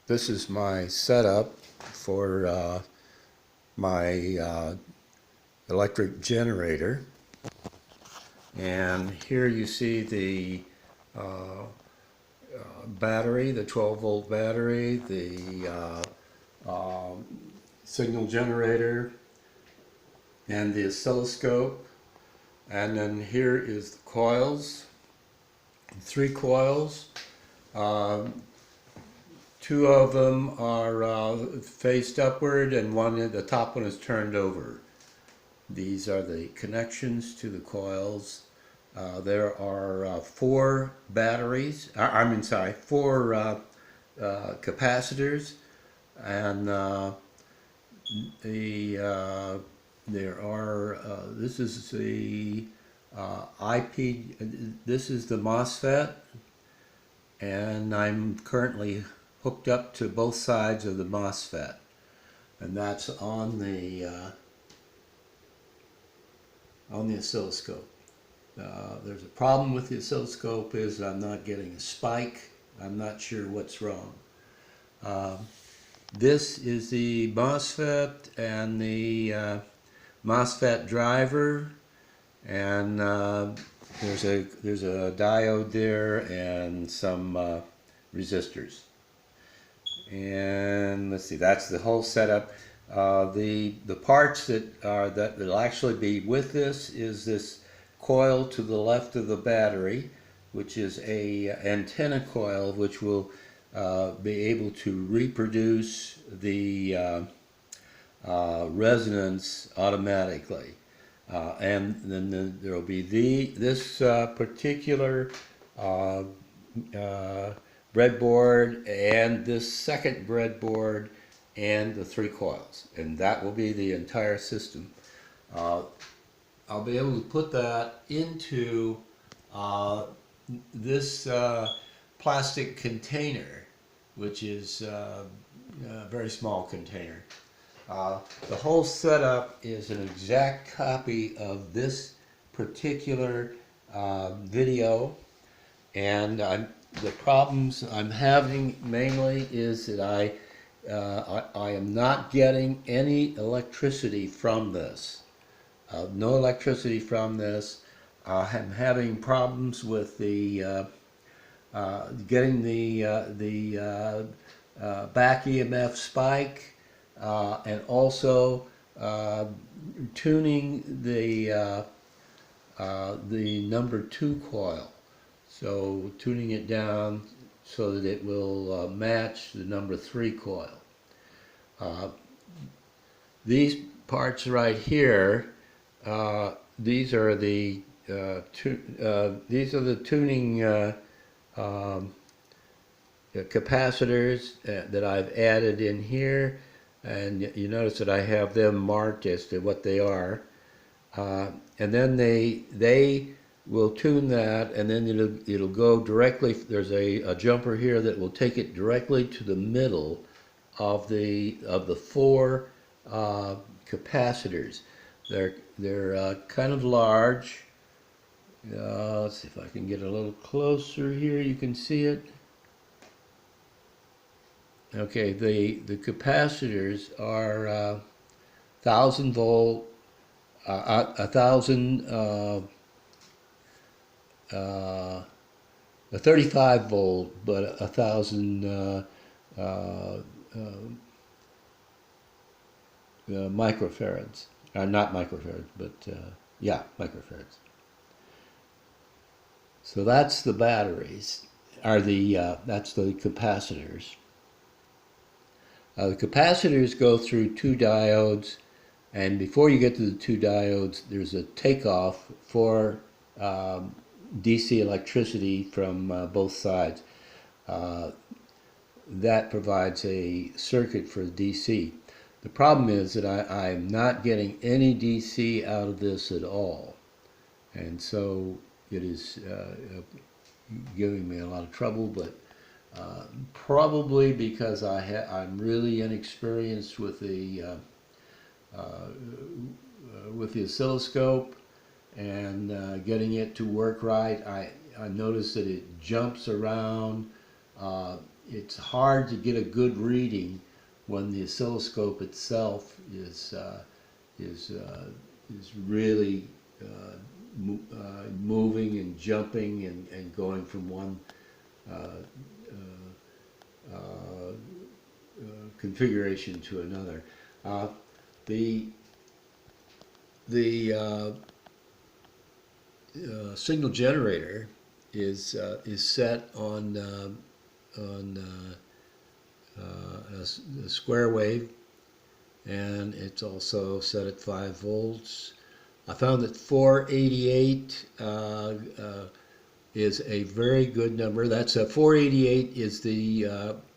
This is my setup for my electric generator, and here you see the battery, the 12-volt battery, the signal generator, and the oscilloscope. And then here is the coils, 3 coils. Two of them are faced upward, and the top one is turned over. These are the connections to the coils. There are 4 batteries, four capacitors, and this is the this is the MOSFET, and I'm currently hooked up to both sides of the MOSFET, and that's on the oscilloscope. There's a problem with the oscilloscope is I'm not getting a spike. I'm not sure what's wrong. This is the MOSFET and the MOSFET driver, and there's a diode there and some resistors. And let's see, that's the whole setup. The parts that will actually be with this is this coil to the left of the battery, which is a antenna coil which will be able to reproduce the resonance automatically. And then there will be this particular breadboard and this second breadboard and the 3 coils, and that will be the entire system. I'll be able to put that into this plastic container, which is a very small container. The whole setup is an exact copy of this particular video, and the problems I'm having mainly is that I am not getting any electricity from this. No electricity from this. I'm having problems with the getting the back EMF spike, and also tuning the number 2 coil. So tuning it down so that it will match the number 3 coil. These parts right here, these are the tuning capacitors that I've added in here, and you notice that I have them marked as to what they are, and then they will tune that, and then it'll go directly. There's a jumper here that will take it directly to the middle of the 4 capacitors. They're kind of large. Let's see if I can get a little closer here. You can see it. Okay, the capacitors are 1,000 volt, 35 volt, but 1,000 microfarads. Not microfarads, but yeah, microfarads. So that's the batteries, that's the capacitors. The capacitors go through 2 diodes, and before you get to the 2 diodes, there's a takeoff for DC electricity from both sides. That provides a circuit for DC. The problem is that I'm not getting any DC out of this at all, and so it is giving me a lot of trouble, but probably because I'm really inexperienced with the oscilloscope and getting it to work right. I notice that it jumps around it's hard to get a good reading when the oscilloscope itself is really moving and jumping and going from one configuration to another. The signal generator is set on a square wave, and it's also set at 5 volts. I found that 488 is a very good number. That's a 488 is the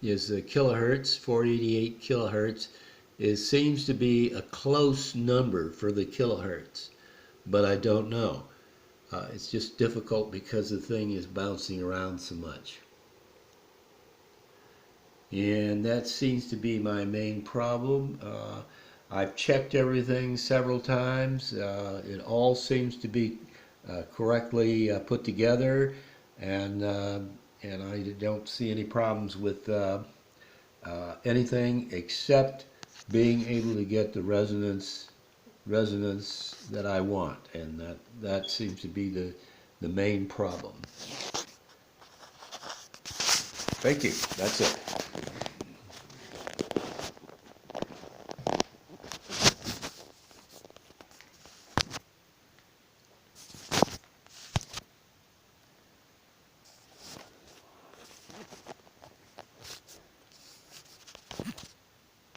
kilohertz. 488 kilohertz seems to be a close number for the kilohertz, but I don't know. It's just difficult because the thing is bouncing around so much. And that seems to be my main problem. I've checked everything several times. It all seems to be correctly put together, and I don't see any problems with anything except being able to get the resonance that I want, and that seems to be the main problem. Thank you. That's it.